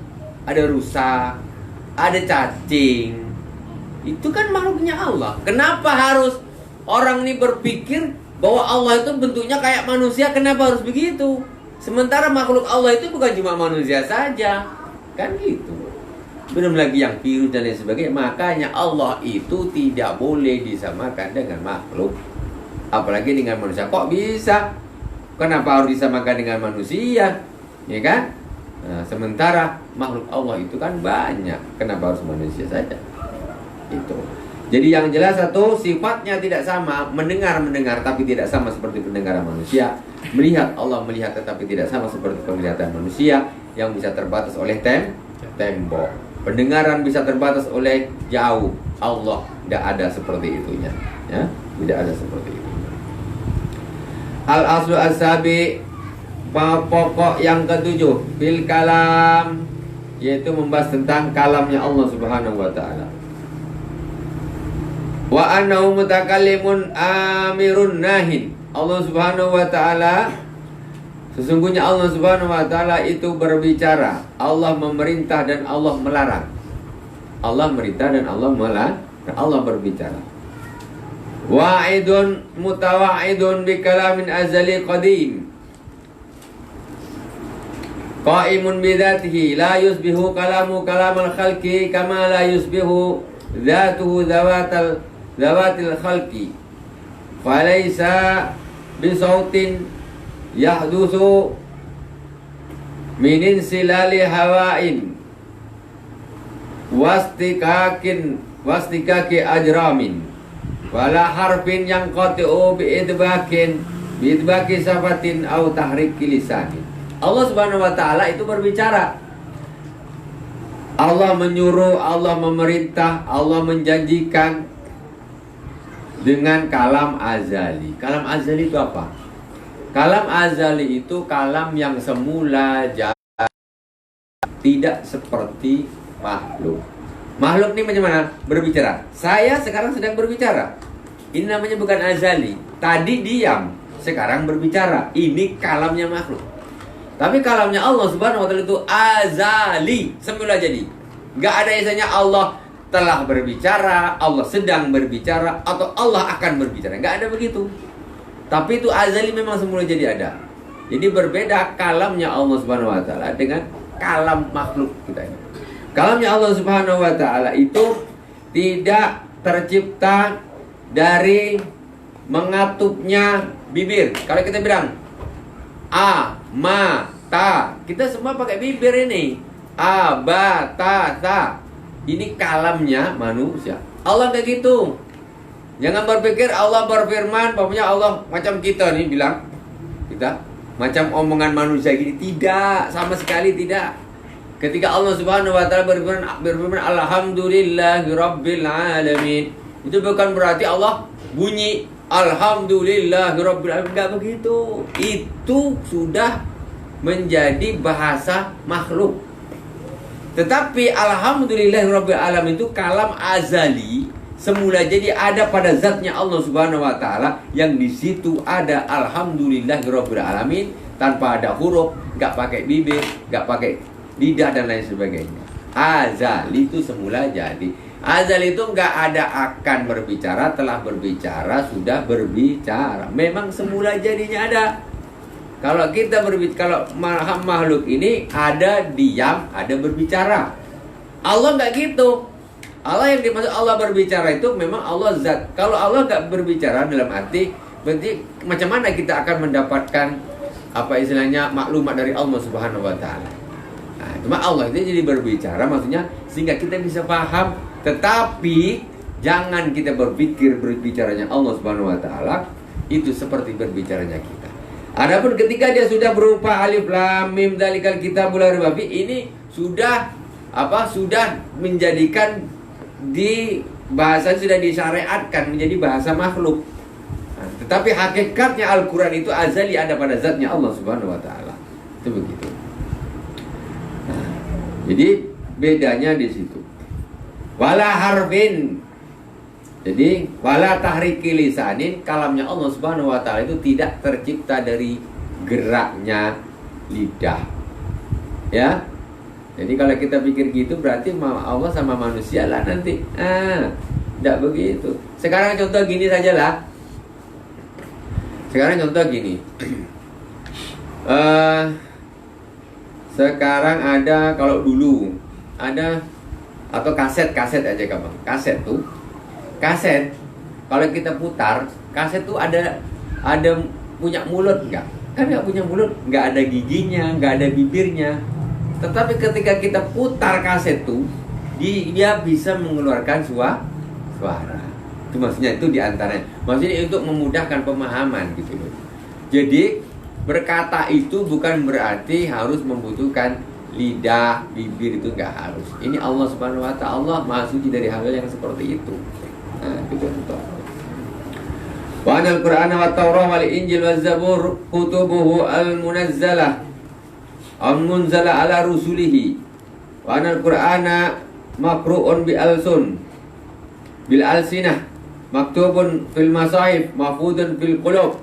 S1: ada rusa, ada cacing. Itu kan makhluknya Allah. Kenapa harus orang ini berpikir bahwa Allah itu bentuknya kayak manusia? Kenapa harus begitu? Sementara makhluk Allah itu bukan cuma manusia saja. Kan gitu. Belum lagi yang virus dan lain sebagainya. Makanya Allah itu tidak boleh disamakan dengan makhluk, apalagi dengan manusia. Kok bisa? Kenapa harus disamakan dengan manusia? Ya kan? Nah, sementara makhluk Allah itu kan banyak. Kenapa harus manusia saja? Itu. Jadi yang jelas satu, sifatnya tidak sama. Mendengar tapi tidak sama seperti pendengaran manusia. Melihat, Allah melihat tetapi tidak sama seperti penglihatan manusia yang bisa terbatas oleh tembok. Pendengaran bisa terbatas oleh jauh. Allah tidak ada seperti itunya. Ya, tidak ada seperti itu. Al-aslu as-sabi, pokok yang ketujuh, fil kalam, yaitu membahas tentang kalamnya Allah Subhanahu wa taala. Wa annahu mutakallimun amirun nahin. Allah Subhanahu wa taala, sesungguhnya Allah Subhanahu wa taala itu berbicara. Allah memerintah dan Allah melarang. Allah merintah dan Allah melarang. Allah berbicara. Wa'idun mutawa'idun bi kalamin azali qadim. Qa'imun bidatihi la yusbihu kalamu kalamal khalqi kama la yusbihu dhatuhu dhawatil khalqi. Falaysa bisautin yahdusu min insilali hawain wastikaki ajramin wala harfin yang qati'u biidbaki safatin au tahriki lisanin. Allah Subhanahu wa taala itu berbicara. Allah menyuruh, Allah memerintah, Allah menjanjikan. dengan kalam azali. Kalam azali itu apa? Kalam azali itu kalam yang semula tidak seperti makhluk. Makhluk ini macam mana? Berbicara. Saya sekarang sedang berbicara. Ini namanya bukan azali. Tadi diam, sekarang berbicara. Ini kalamnya makhluk. Tapi kalamnya Allah Subhanahu wa taala itu azali, semula jadi. Gak ada istilahnya Allah telah berbicara, Allah sedang berbicara, atau Allah akan berbicara. Gak ada begitu. Tapi itu azali, memang semula jadi ada. Jadi berbeda kalamnya Allah Subhanahu wa taala dengan kalam makhluk kita ini. Kalamnya Allah Subhanahu wa taala itu tidak tercipta dari mengatupnya bibir. Kalau kita bilang a, ma, ta, kita semua pakai bibir ini. A, ba, ta, ta. Ini kalamnya manusia. Allah kayak gitu. Jangan berpikir Allah berfirman, pokoknya Allah macam kita nih bilang. Kita macam omongan manusia gini. Tidak, sama sekali tidak. Ketika Allah Subhanahu wa taala berfirman alhamdulillahirabbil alamin, itu bukan berarti Allah bunyi alhamdulillahirabbil alamin, enggak begitu. Itu sudah menjadi bahasa makhluk. Tetapi alhamdulillahirabbil alamin itu kalam azali, semula jadi ada pada zatnya Allah Subhanahu wa taala, yang di situ ada alhamdulillahirabbil alamin tanpa ada huruf, enggak pakai bibir, enggak pakai lidah dan lain sebagainya. Azali itu semula jadi. Azali itu nggak ada akan berbicara, telah berbicara, sudah berbicara. Memang semula jadinya ada. Kalau kita berbicara, kalau makhluk ini ada diam, ada berbicara. Allah nggak gitu. Allah yang dimaksud Allah berbicara itu memang Allah zat. Kalau Allah nggak berbicara dalam arti, berarti macam mana kita akan mendapatkan apa istilahnya maklumat dari Allah Subhanahu wa taala? Nah, cuma Allah itu jadi berbicara, maksudnya sehingga kita bisa paham. Tetapi jangan kita berpikir berbicaranya Allah Subhanahu wa taala itu seperti berbicaranya kita. Adapun ketika dia sudah berupa alif lam mim dzalikal kitabul la raiba fihi, ini sudah sudah menjadikan di bahasa, sudah disyariatkan menjadi bahasa makhluk. Nah, tetapi hakikatnya Al-Qur'an itu azali, ada pada zatnya Allah Subhanahu wa taala. Itu begitu. Jadi bedanya di situ. Wala harfin. Jadi wala tahriki lisanin, kalamnya Allah Subhanahu wa taala itu tidak tercipta dari geraknya lidah. Ya. Jadi kalau kita pikir gitu berarti Allah sama manusia lah nanti. Tidak begitu. Sekarang contoh gini sajalah. Sekarang contoh gini. Sekarang ada, kalau dulu ada, atau kaset aja kamu. Kaset kalau kita putar, kaset tuh ada punya mulut enggak? Kan enggak punya mulut, enggak ada giginya, enggak ada bibirnya. Tetapi ketika kita putar kaset tuh, dia bisa mengeluarkan suara. Itu maksudnya, itu diantaranya. Maksudnya untuk memudahkan pemahaman gitu loh. Jadi berkata itu bukan berarti harus membutuhkan lidah, bibir, itu enggak harus. Ini Allah Subhanahu wa taala, Allah Maha Suci dari hal yang seperti itu. Nah, itu contoh. Wa anal Qur'ana wa Taurah wal Injil waz Zabur kutubuhu al-munazzalah al-munzala ala rusulihi. Wa anal Qur'ana maqru'un bil alsinah maktubun fil masahif mahfudun fil qulub.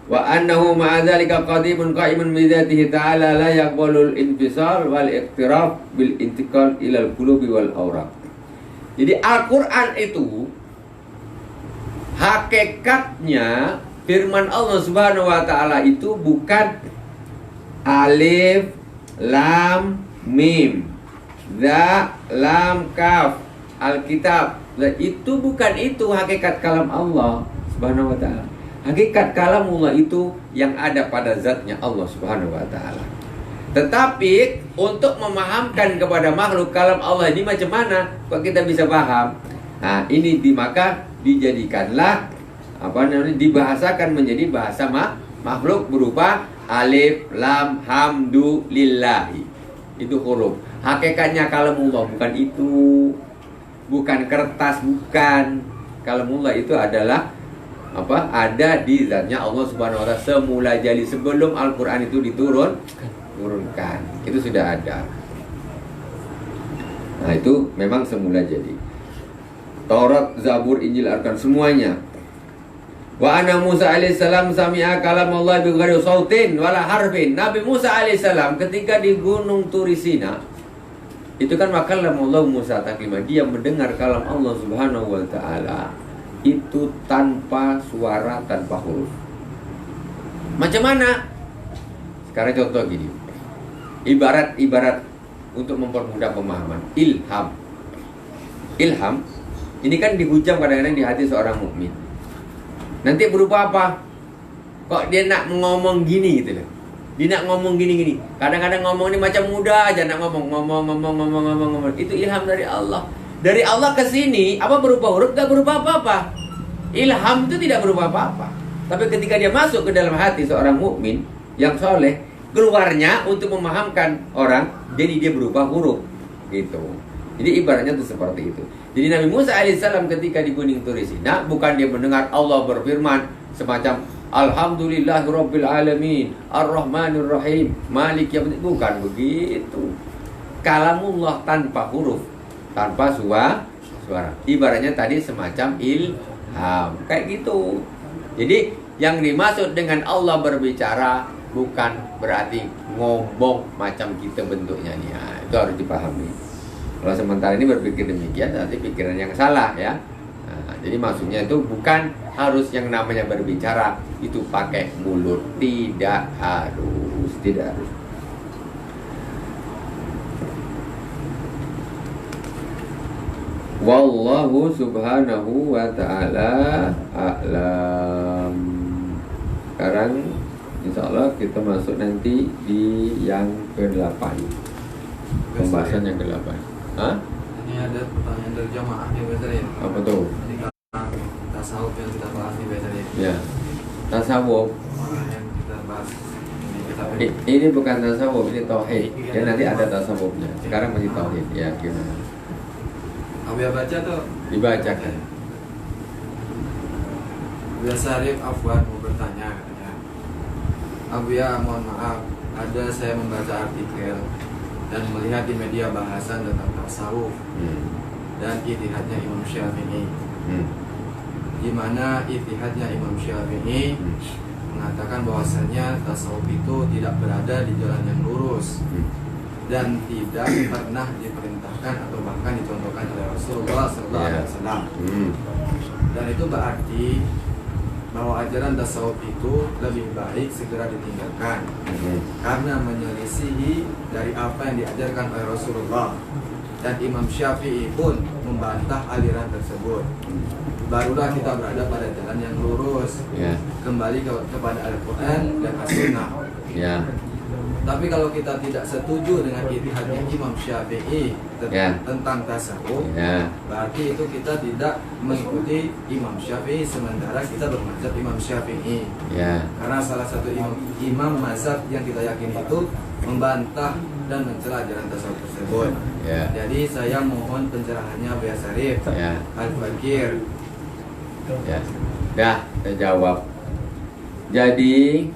S1: Wa annahu ma'a dzalika qadimun qa'imun bi dzatihi ta'ala la yaqbalul infisal wal iqtiraf bil intiqal ilal qulubi wal awraq. Jadi Al-Qur'an itu hakikatnya firman Allah Subhanahu wa taala itu bukan alif lam mim dza lam kaf alkitab. Itu bukan itu hakikat kalam Allah Subhanahu wa taala. Hakikat kalamullah itu yang ada pada zatnya Allah Subhanahu wa taala. Tetapi untuk memahamkan kepada makhluk kalam Allah ini macam mana kok kita bisa paham? Nah, ini maka dijadikanlah dibahasakan menjadi bahasa makhluk berupa alif lam hamdu lillahi. Itu huruf. Hakikatnya kalamullah bukan itu. Bukan kertas, bukan. kalamullah itu adalah apa? Ada di zatnya Allah Subhanahu wa taala semula jadi, sebelum Al-Qur'an itu diturunkan. Itu sudah ada. Nah, itu memang semula jadi. Taurat, Zabur, Injil, Al-Qur'an semuanya. Wa anna Musa alaihissalam sami'a kalam Allah bi ghairi sautin wala harfin. Nabi Musa alaihissalam ketika di Gunung Turisina, itu kan makalamullah Musa taklima, dia mendengar kalam Allah Subhanahu wa taala itu tanpa suara, tanpa huruf. Macam mana? Sekarang contoh gini. Ibarat untuk mempermudah pemahaman. Ilham ini kan dihujam kadang-kadang di hati seorang mukmin. Nanti berupa apa? Kok dia nak ngomong gini gitu loh. Dia nak ngomong gini. Kadang-kadang ngomong ini macam mudah aja nak ngomong. Itu ilham dari Allah. Dari Allah ke sini, apa berupa huruf? Gak berupa apa-apa. Ilham itu tidak berupa apa-apa. Tapi ketika dia masuk ke dalam hati seorang mukmin yang soleh, keluarnya untuk memahamkan orang, jadi dia berupa huruf gitu. Jadi ibaratnya itu seperti itu. Jadi Nabi Musa alaihissalam ketika di Gunung Turisina, bukan dia mendengar Allah berfirman semacam Alhamdulillahirabbil alamin, Ar-Rahmanir Rahim, Malik Yaumiddin, bukan begitu. Kalamullah tanpa huruf, tanpa suara. Ibaratnya tadi semacam ilham, kayak gitu. Jadi yang dimaksud dengan Allah berbicara bukan berarti ngomong macam kita bentuknya nih. Nah, itu harus dipahami. Kalau sementara ini berpikir demikian, nanti pikiran yang salah ya. Nah, jadi maksudnya itu bukan harus yang namanya berbicara itu pakai mulut, tidak harus. Wallahu subhanahu wa ta'ala a'lam. Sekarang insyaallah kita masuk nanti di yang ke-8. Pembahasan yang ke-8. Hah?
S2: Ini ada pertanyaan dari jamaah nih Pak Sarid.
S1: Apa tuh?
S2: Ini kan tasawuf yang kita bahas nih Pak Sarid.
S1: Ya. Tasawuf.
S2: Yang kita bahas
S1: Ini bukan tasawuf, ini tauhid. Ya nanti ada tasawufnya. Sekarang masih tauhid. Ya gimana?
S2: Abuya baca tuh.
S1: Dibacakan.
S2: Abuya Sarif Afwan mau bertanya katanya. Abuya mohon maaf, ada saya membaca artikel dan melihat di media bahasan tentang tasawuf dan ijtihadnya Imam Syafi'i. Di mana ijtihadnya Imam Syafi'i mengatakan bahwasanya tasawuf itu tidak berada di jalan yang lurus dan tidak pernah diperintahkan atau bahkan dicontohkan oleh Rasulullah SAW. Dan itu berarti bahwa ajaran tasawuf itu lebih baik segera ditinggalkan karena menyelisihi dari apa yang diajarkan oleh Rasulullah. Dan Imam Syafi'i pun membantah aliran tersebut. Barulah kita berada pada jalan yang lurus, kembali kepada Al-Quran dan As-Sunnah. Tapi kalau kita tidak setuju dengan ijtihadnya Imam Syafi'i tentang tasawuf, berarti itu kita tidak mengikuti Imam Syafi'i sementara kita bermazhab Imam Syafi'i. Karena salah satu imam mazhab yang kita yakini itu membantah dan mencela ajaran tasawuf tersebut. Jadi saya mohon pencerahannya Buya Sarif Al-Fakir.
S1: Dah, saya jawab. Jadi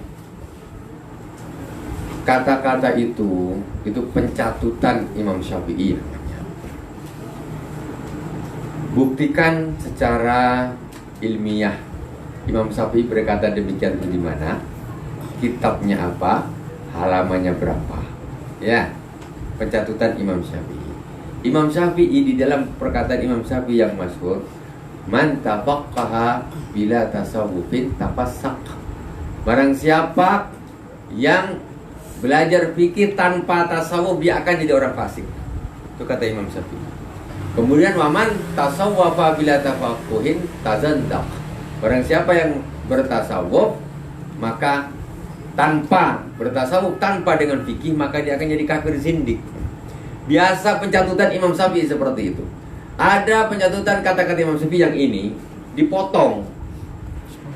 S1: kata-kata itu pencatutan Imam Syafi'i namanya. Buktikan secara ilmiah Imam Syafi'i berkata demikian di mana, kitabnya apa, halamannya berapa. Ya, pencatutan Imam Syafi'i. Imam Syafi'i di dalam perkataan Imam Syafi'i yang masyhur, man tafaqqaha bila tasawufin tafassak. Barang siapa yang belajar fikih tanpa tasawuf, dia akan jadi orang fasik. Itu kata Imam Syafi'i. Kemudian waman tasawwafa bila tafaqquhin tazandaq. Barang siapa yang bertasawuf, maka tanpa bertasawuf, tanpa dengan fikih, maka dia akan jadi kafir zindik. Biasa pencatutan Imam Syafi'i seperti itu. Ada pencatutan kata-kata Imam Syafi'i yang ini dipotong.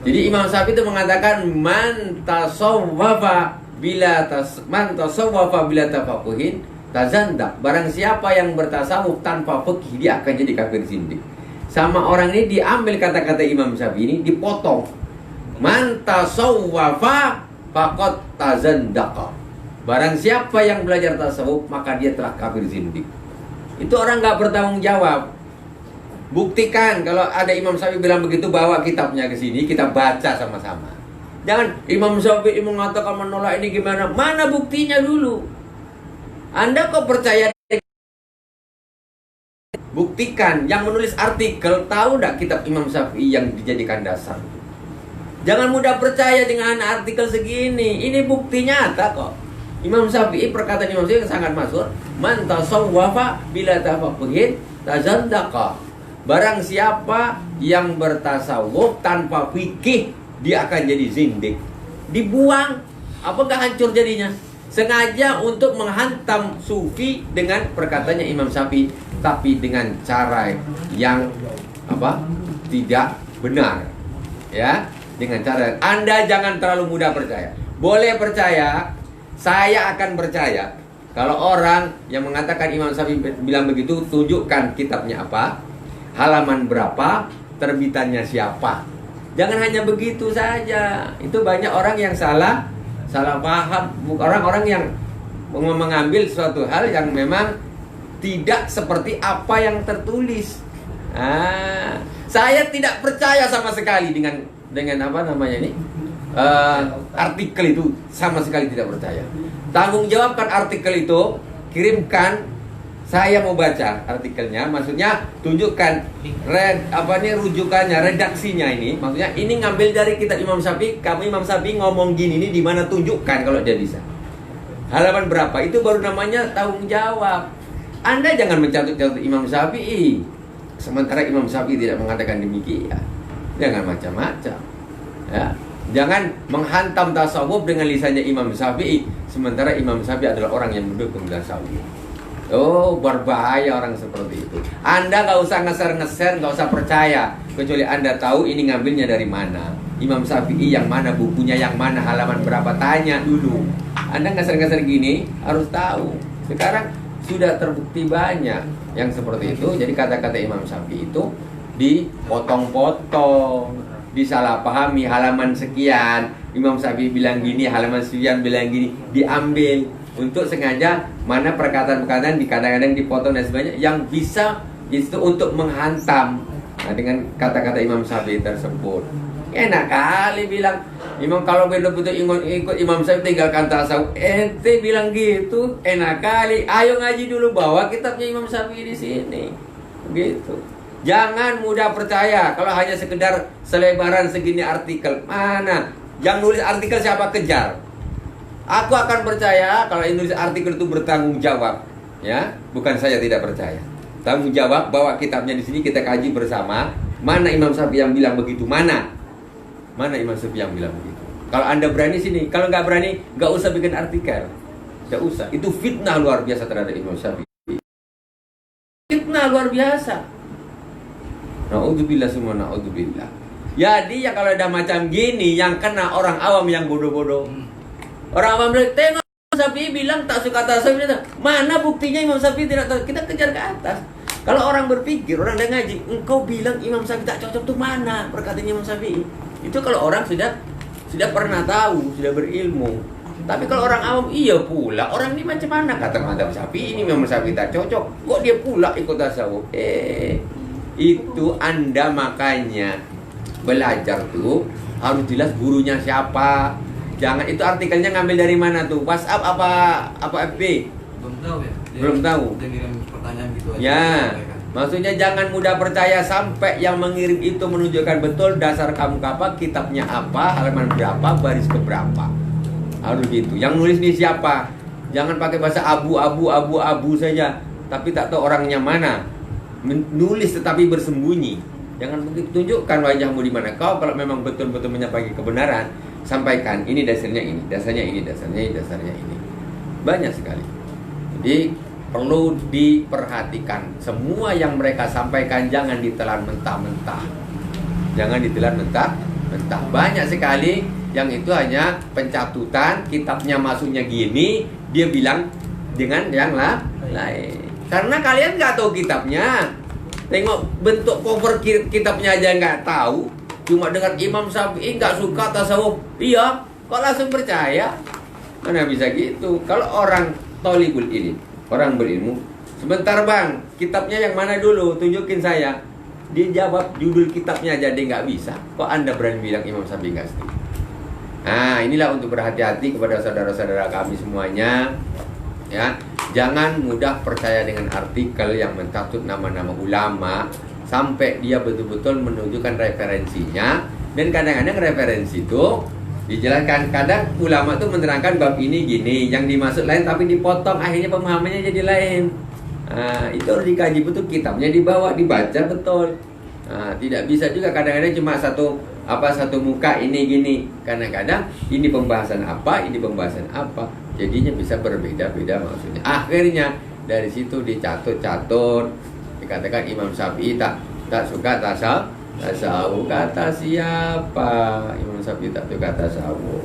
S1: Jadi Imam Syafi'i itu mengatakan man tasawwafa man tasawwafa bila tafaquhin tazandak. Barang siapa yang bertasawuf tanpa fikih, dia akan jadi kafir zindik. sama orang ini diambil kata-kata Imam Syafi'i ini dipotong. Man tasawwafa faqad tazandaqa. Barang siapa yang belajar tasawuf maka dia telah kafir zindik. Itu orang nggak bertanggung jawab. Buktikan kalau ada Imam Syafi'i bilang begitu, bawa kitabnya ke sini kita baca sama-sama. Jangan Imam Syafi'i mengatakan menolak ini gimana? Mana buktinya dulu? Anda kok percaya? Buktikan. Yang menulis artikel tahu enggak kitab Imam Syafi'i yang dijadikan dasar? Jangan mudah percaya dengan artikel segini. Ini bukti nyata kok. Imam Syafi'i, perkataan Imam Syafi'i yang sangat masyhur, man tasawwafa bila tafaqquhin tazandaqa. Barang siapa yang bertasawuf tanpa fikih, dia akan jadi zindik. Dibuang. Apakah hancur jadinya? Sengaja untuk menghantam sufi dengan perkataannya Imam Syafi'i, tapi dengan cara yang tidak benar. Ya, dengan cara Anda jangan terlalu mudah percaya. Boleh percaya, saya akan percaya kalau orang yang mengatakan Imam Syafi'i bilang begitu, tunjukkan kitabnya apa, halaman berapa, terbitannya siapa. Jangan hanya begitu saja. Itu banyak orang yang salah paham. Orang-orang yang mengambil suatu hal yang memang tidak seperti apa yang tertulis. Saya tidak percaya sama sekali dengan artikel itu, sama sekali tidak percaya. Tanggung jawabkan artikel itu, kirimkan. Saya mau baca artikelnya, maksudnya tunjukkan rujukannya, redaksinya ini. Maksudnya ini ngambil dari kitab Imam Syafi'i, kamu Imam Syafi'i ngomong gini, ini di mana, tunjukkan kalau dia bisa. Halaman berapa, itu baru namanya tanggung jawab. Anda jangan mencatut-catut Imam Syafi'i sementara Imam Syafi'i tidak mengatakan demikian. Jangan macam-macam. Ya. Jangan menghantam tasawuf dengan lisannya Imam Syafi'i sementara Imam Syafi'i adalah orang yang mendukung tasawuf. Oh, berbahaya orang seperti itu. Anda nggak usah ngeser-ngeser, nggak usah percaya, kecuali Anda tahu ini ngambilnya dari mana. Imam Syafi'i yang mana, bukunya yang mana, halaman berapa, tanya dulu. Anda ngeser-ngeser gini harus tahu. Sekarang sudah terbukti banyak yang seperti itu. Jadi kata-kata Imam Syafi'i itu dipotong-potong, disalahpahami. Halaman sekian Imam Syafi'i bilang gini, halaman sekian bilang gini, diambil untuk sengaja mana perkataan-perkataan kadang-kadang dipotong dan sebagainya yang bisa itu untuk menghantam dengan kata-kata Imam Syafi'i tersebut. Enak kali bilang Imam, kalau betul-betul ikut Imam Syafi'i tinggalkan tasawuf. Ente bilang gitu, enak kali. Ayo ngaji dulu, bawa kitabnya Imam Syafi'i di sini. Gitu. Jangan mudah percaya kalau hanya sekedar selebaran segini artikel. Mana? Yang nulis artikel siapa, kejar. Aku akan percaya kalau nulis artikel itu bertanggung jawab, ya. Bukan saya tidak percaya. Tanggung jawab, bawa kitabnya di sini kita kaji bersama. Mana Imam Syafi'i yang bilang begitu? Mana Imam Syafi'i yang bilang begitu? Kalau Anda berani sini, kalau nggak berani, nggak usah bikin artikel. Nggak usah. Itu fitnah luar biasa terhadap Imam Syafi'i. Fitnah luar biasa. Na'udzubillah semua, na'udzubillah. Jadi ya kalau ada macam gini, yang kena orang awam yang bodoh-bodoh. Orang awam bilang, tengok Imam Syafi'i bilang tak suka tasawuf. Mana buktinya Imam Syafi'i tidak tahu? Kita kejar ke atas. Kalau orang berpikir, orang ada ngaji, engkau bilang Imam Syafi'i tak cocok tuh mana perkataan Imam Syafi'i? Itu kalau orang sudah pernah tahu, sudah berilmu. Tapi kalau orang awam, iya pula. Orang ini macam mana kata mazhab Syafi'i ini Imam Syafi'i tak cocok. Kok dia pula ikut tasawuf? Itu Anda makanya belajar tuh harus jelas gurunya siapa. Jangan itu artikelnya ngambil dari mana tuh? WhatsApp apa FB?
S2: Belum tahu ya.
S1: Belum tahu.
S2: Dia ngirim pertanyaan gitu aja.
S1: Ya. Maksudnya jangan mudah percaya sampai yang mengirim itu menunjukkan betul dasar kamu apa, kitabnya apa, halaman berapa, baris keberapa. Harus gitu. Yang nulis ini siapa? Jangan pakai bahasa abu saja, tapi tak tahu orangnya mana. Menulis tetapi bersembunyi. Jangan tunjukkan wajahmu di mana. Kau kalau memang betul-betul menyampaikan kebenaran, sampaikan ini dasarnya ini, dasarnya ini, dasarnya ini, dasarnya ini. Banyak sekali. Jadi perlu diperhatikan semua yang mereka sampaikan, jangan ditelan mentah-mentah. Jangan ditelan mentah-mentah. Banyak sekali yang itu hanya pencatutan, kitabnya masuknya gini, dia bilang dengan yang lain. Karena kalian nggak tahu kitabnya. Tengok bentuk cover kitabnya aja nggak tahu. Cuma dengar Imam Syafi'i nggak suka tasawuf. Iya, kok langsung percaya? Mana bisa gitu? Kalau orang tolibul ilmi, orang berilmu, sebentar bang, kitabnya yang mana dulu? Tunjukin saya. Dia jawab judul kitabnya aja dia nggak bisa. Kok Anda berani bilang Imam Syafi'i nggak setuju? Nah, inilah untuk berhati-hati kepada saudara-saudara kami semuanya. Ya, jangan mudah percaya dengan artikel yang mencatut nama-nama ulama sampai dia betul-betul menunjukkan referensinya. Dan kadang-kadang referensi itu dijelaskan, kadang ulama tuh menerangkan bab ini gini, yang dimaksud lain tapi dipotong, akhirnya pemahamannya jadi lain. Itu harus dikaji betul, kitabnya dibawa, dibaca betul. Tidak bisa juga kadang-kadang cuma satu muka ini gini. Kadang-kadang ini pembahasan apa, ini pembahasan apa. Jadinya bisa berbeda-beda maksudnya. Akhirnya dari situ dicatut-catut, dikatakan Imam Syafi'i tak suka tasawuf. Kata siapa? Imam Syafi'i tak suka tasawuf.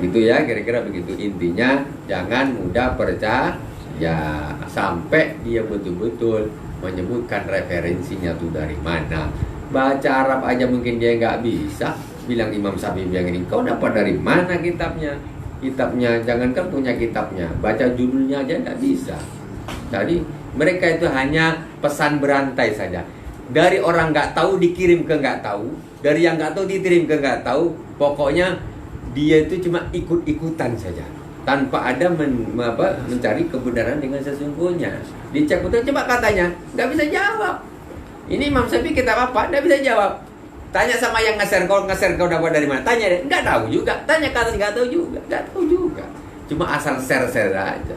S1: Gitu ya, kira-kira begitu. Intinya jangan mudah percaya sampai dia betul-betul menyebutkan referensinya tuh dari mana. Baca Arab aja mungkin dia nggak bisa. Bilang Imam Syafi'i bilang ini, kau dapat dari mana kitabnya? Jangankan punya kitabnya, baca judulnya aja nggak bisa. Jadi mereka itu hanya pesan berantai saja. Dari orang nggak tahu dikirim ke nggak tahu, dari yang nggak tahu dikirim ke nggak tahu. Pokoknya dia itu cuma ikut-ikutan saja, tanpa ada mencari kebenaran dengan sesungguhnya. Dicek betul, coba katanya, nggak bisa jawab. Ini Imam Syafi'i kitab apa? Nggak bisa jawab. Tanya sama yang nge-share kau dapat dari mana? Tanya deh, nggak tahu juga. Tanya ke atas, nggak tahu juga. Cuma asal share aja.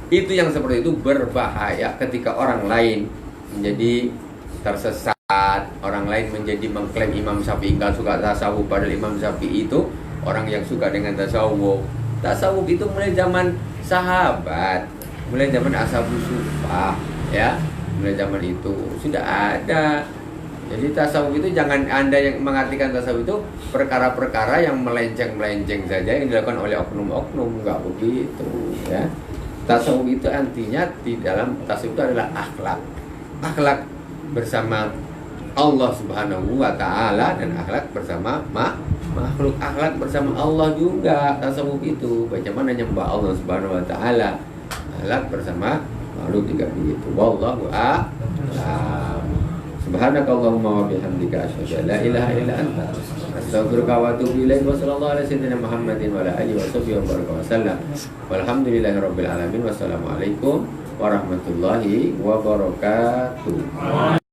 S1: Itu yang seperti itu berbahaya ketika orang lain menjadi tersesat, orang lain menjadi mengklaim Imam Syafi'i nggak suka tasawuf, padahal Imam Syafi'i itu orang yang suka dengan tasawuf. Tasawuf itu mulai zaman sahabat, mulai zaman ashabus sufah, ya, mulai zaman itu sudah ada. Jadi tasawuf itu jangan Anda yang mengartikan tasawuf itu perkara-perkara yang melenceng saja yang dilakukan oleh oknum-oknum, nggak begitu, ya. Tasawuf itu artinya di dalam tasawuf itu adalah akhlak bersama Allah Subhanahu wa taala dan akhlak bersama makhluk, akhlak bersama Allah juga. Tasawuf itu bagaimana nyembah Allah Subhanahu wa taala, akhlak bersama makhluk juga begitu. Wallahu a'lam. Subhanakallahumma wa bihamdika asyhadu an la ilaha illa anta astaghfiruka wa atubu ilaik. Wa sallallahu ala sayyidina Muhammadin wa ala alihi wa sahbihi wa baraka wa sallam. Walhamdulillahirabbil alamin. Wassalamualaikum warahmatullahi wabarakatuh.